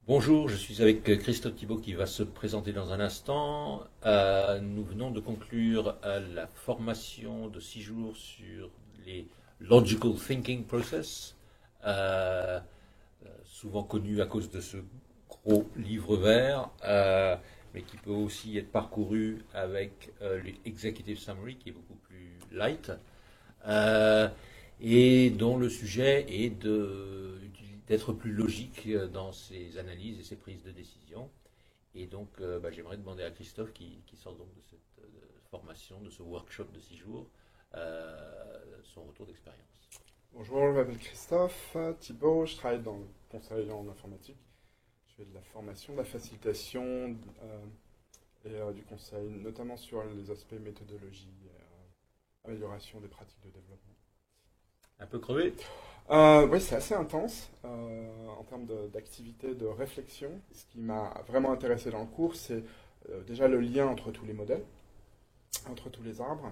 Bonjour, je suis avec Christophe Thibault qui va se présenter dans un instant. Nous venons de conclure la formation de 6 jours sur les Logical Thinking Process, souvent connu à cause de ce gros livre vert, mais qui peut aussi être parcouru avec l'Executive Summary qui est beaucoup plus light. Et dont le sujet est d'être plus logique dans ses analyses et ses prises de décision. Et donc, j'aimerais demander à Christophe, qui sort donc de cette formation, de ce workshop de 6 jours, son retour d'expérience. Bonjour, je m'appelle Christophe Thibault, je travaille dans le conseil en informatique. Je fais de la formation, de la facilitation et du conseil, notamment sur les aspects méthodologie et amélioration des pratiques de développement. Un peu crevé? Oui, c'est assez intense en termes d'activité, de réflexion. Ce qui m'a vraiment intéressé dans le cours, c'est déjà le lien entre tous les modèles, entre tous les arbres,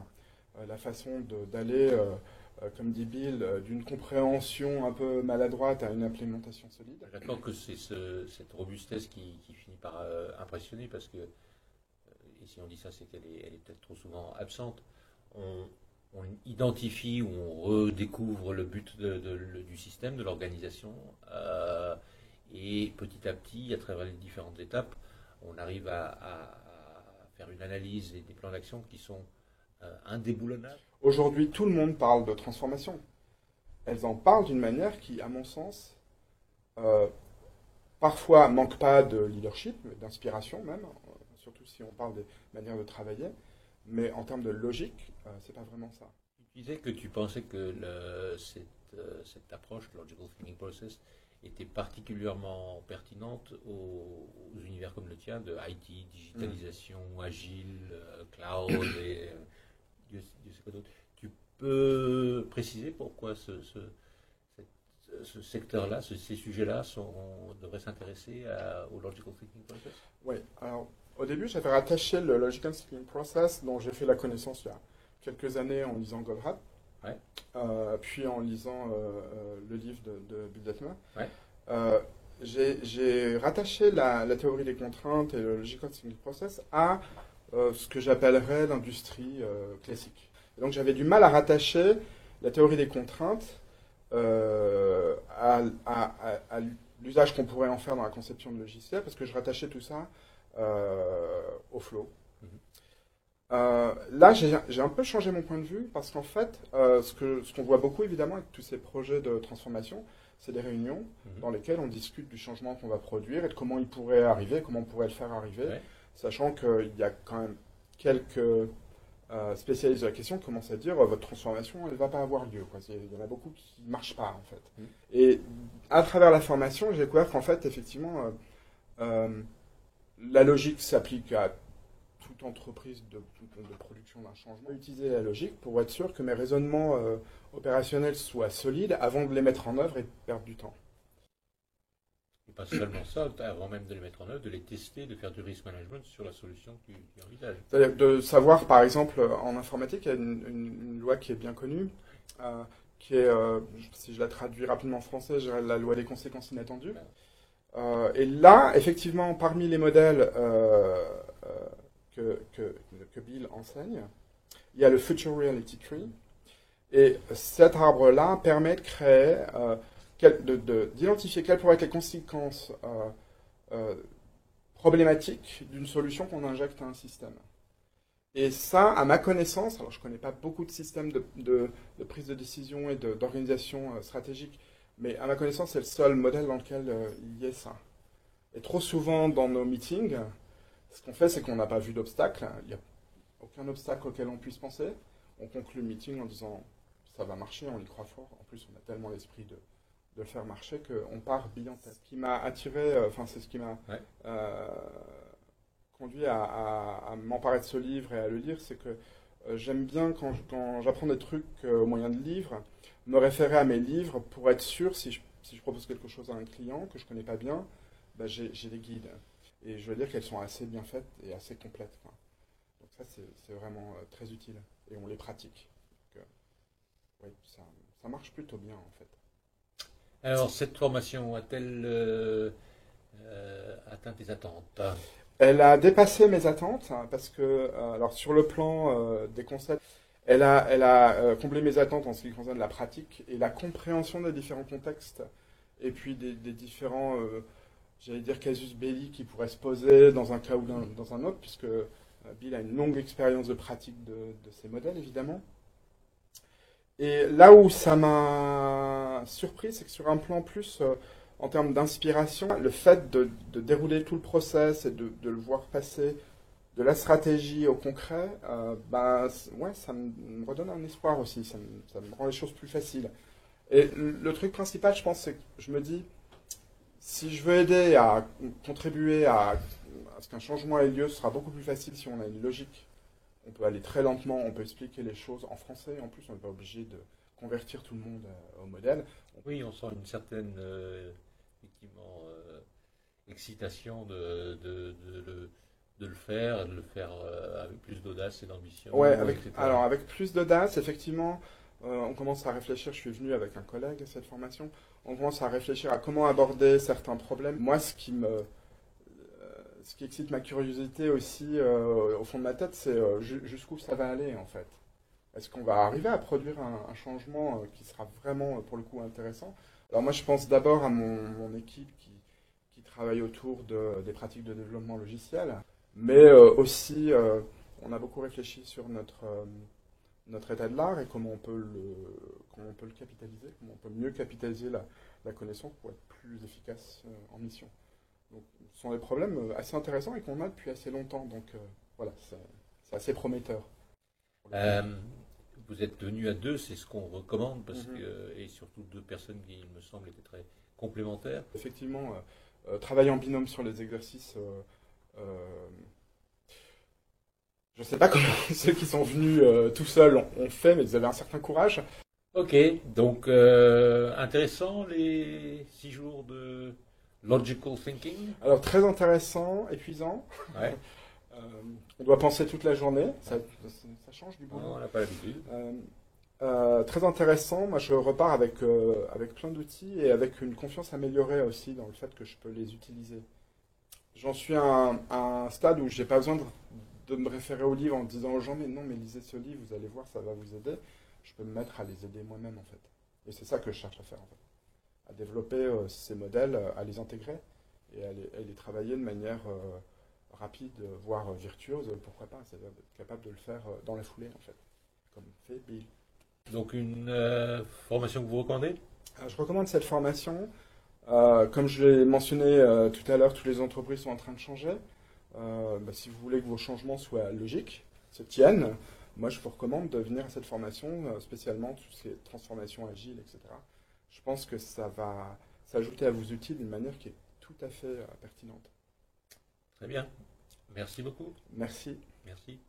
la façon d'aller, comme dit Bill, d'une compréhension un peu maladroite à une implémentation solide. J'attends que c'est cette robustesse qui finit par impressionner, parce que, et si on dit ça, c'est qu'elle est peut-être trop souvent absente. On identifie ou on redécouvre le but du système, de l'organisation, et petit à petit, à travers les différentes étapes, on arrive à faire une analyse et des plans d'action qui sont indéboulonnables. Aujourd'hui, tout le monde parle de transformation. Elles en parlent d'une manière qui, à mon sens, parfois manque pas de leadership, d'inspiration même, surtout si on parle des manières de travailler. Mais en termes de logique, c'est pas vraiment ça. Tu disais que tu pensais que cette approche, Logical Thinking Process, était particulièrement pertinente aux univers comme le tien, de IT, digitalisation, agile, cloud et Dieu sait quoi d'autre. Tu peux préciser pourquoi ce secteur-là, ces sujets-là devraient s'intéresser au Logical Thinking Process? Oui, alors au début, j'avais rattaché le Logical Thinking Process, dont j'ai fait la connaissance il y a quelques années en lisant Goldratt, Ouais. puis en lisant le livre de Bill Detmer. Ouais. J'ai rattaché la théorie des contraintes et le Logical Thinking Process à ce que j'appellerais l'industrie classique. Et donc j'avais du mal à rattacher la théorie des contraintes à l'usage qu'on pourrait en faire dans la conception de logiciels, parce que je rattachais tout ça au flow. Là, j'ai un peu changé mon point de vue, parce qu'en fait, ce qu'on voit beaucoup, évidemment, avec tous ces projets de transformation, c'est des réunions dans lesquelles on discute du changement qu'on va produire et de comment il pourrait arriver, comment on pourrait le faire arriver, sachant qu'il y a quand même quelques spécialistes de la question qui commencent à dire votre transformation, elle ne va pas avoir lieu. Il y en a beaucoup qui ne marchent pas, en fait. Et à travers la formation, j'ai découvert qu'en fait, effectivement, la logique s'applique à toute entreprise de production d'un changement. Utiliser la logique pour être sûr que mes raisonnements opérationnels soient solides avant de les mettre en œuvre et de perdre du temps. Et pas seulement ça, avant même de les mettre en œuvre, de les tester, de faire du risk management sur la solution que tu envisages. C'est-à-dire de savoir, par exemple, en informatique, il y a une loi qui est bien connue, qui est, si je la traduis rapidement en français, je dirais la loi des conséquences inattendues. Et là, effectivement, parmi les modèles que Bill enseigne, il y a le Future Reality Tree. Et cet arbre-là permet de créer, d'identifier quelles pourraient être les conséquences problématiques d'une solution qu'on injecte à un système. Et ça, à ma connaissance, alors je ne connais pas beaucoup de systèmes de prise de décision et d'organisation stratégique, mais à ma connaissance, c'est le seul modèle dans lequel il y ait ça. Et trop souvent, dans nos meetings, ce qu'on fait, c'est qu'on n'a pas vu d'obstacle. Il n'y a aucun obstacle auquel on puisse penser. On conclut le meeting en disant ça va marcher, on y croit fort. En plus, on a tellement l'esprit de le faire marcher qu'on part bille en tête. Ce qui m'a attiré, c'est ce qui m'a conduit à m'emparer de ce livre et à le lire, c'est que j'aime bien, quand j'apprends des trucs au moyen de livres, me référer à mes livres pour être sûr, si je propose quelque chose à un client que je ne connais pas bien, j'ai des guides. Et je veux dire qu'elles sont assez bien faites et assez complètes. Donc ça, c'est vraiment très utile. Et on les pratique. Donc, oui, ça marche plutôt bien, en fait. Alors, cette formation a-t-elle atteint tes attentes? Elle a dépassé mes attentes hein, parce que, alors sur le plan des concepts, elle a comblé mes attentes en ce qui concerne la pratique et la compréhension des différents contextes et puis des différents, j'allais dire, casus belli qui pourraient se poser dans un cas ou dans un autre, puisque Bill a une longue expérience de pratique de ces modèles, évidemment. Et là où ça m'a surpris, c'est que sur un plan plus en termes d'inspiration, le fait de dérouler tout le process et de le voir passer de la stratégie au concret, ouais, ça me redonne un espoir aussi, ça me rend les choses plus faciles. Et le truc principal, je pense, c'est que je me dis, si je veux aider à contribuer à ce qu'un changement ait lieu, ce sera beaucoup plus facile si on a une logique. On peut aller très lentement, on peut expliquer les choses en français. En plus, on n'est pas obligé de convertir tout le monde au modèle. Oui, on sent une certaine effectivement, excitation de le faire avec plus d'audace et d'ambition. Ouais, etc. alors avec plus d'audace, effectivement, on commence à réfléchir. Je suis venu avec un collègue à cette formation. On commence à réfléchir à comment aborder certains problèmes. Moi, ce qui excite ma curiosité aussi au fond de ma tête, c'est jusqu'où ça va aller en fait. Est-ce qu'on va arriver à produire un changement qui sera vraiment pour le coup intéressant? Alors moi je pense d'abord à mon équipe qui travaille autour des pratiques de développement logiciel, mais aussi on a beaucoup réfléchi sur notre état de l'art et comment on peut le capitaliser, comment on peut mieux capitaliser la connaissance pour être plus efficace en mission. Donc, ce sont des problèmes assez intéressants et qu'on a depuis assez longtemps. Donc voilà, c'est assez prometteur. Vous êtes venus à deux, c'est ce qu'on recommande, et surtout deux personnes qui, il me semble, étaient très complémentaires. Effectivement, travailler en binôme sur les exercices, je ne sais pas comment ceux qui sont venus tout seuls ont fait, mais ils avaient un certain courage. Ok, donc intéressant les 6 jours de logical thinking. Alors très intéressant, épuisant. Ouais. On doit penser toute la journée, ça change du boulot. On n'a pas l'habitude. Très intéressant, moi je repars avec plein d'outils et avec une confiance améliorée aussi dans le fait que je peux les utiliser. J'en suis à un stade où je n'ai pas besoin de me référer au livre en disant aux gens mais non mais lisez ce livre, vous allez voir ça va vous aider. Je peux me mettre à les aider moi-même en fait. Et c'est ça que je cherche à faire en fait. À développer ces modèles, à les intégrer et à les travailler de manière rapide, voire virtuose, pourquoi pas, c'est-à-dire être capable de le faire dans la foulée en fait, comme fait Bill. Donc une formation que vous recommandez? Je recommande cette formation. Comme je l'ai mentionné tout à l'heure, toutes les entreprises sont en train de changer. Si vous voulez que vos changements soient logiques, se tiennent, moi je vous recommande de venir à cette formation, spécialement toutes ces transformations agiles, etc. Je pense que ça va s'ajouter à vos outils d'une manière qui est tout à fait pertinente. Très bien. Merci beaucoup. Merci. Merci.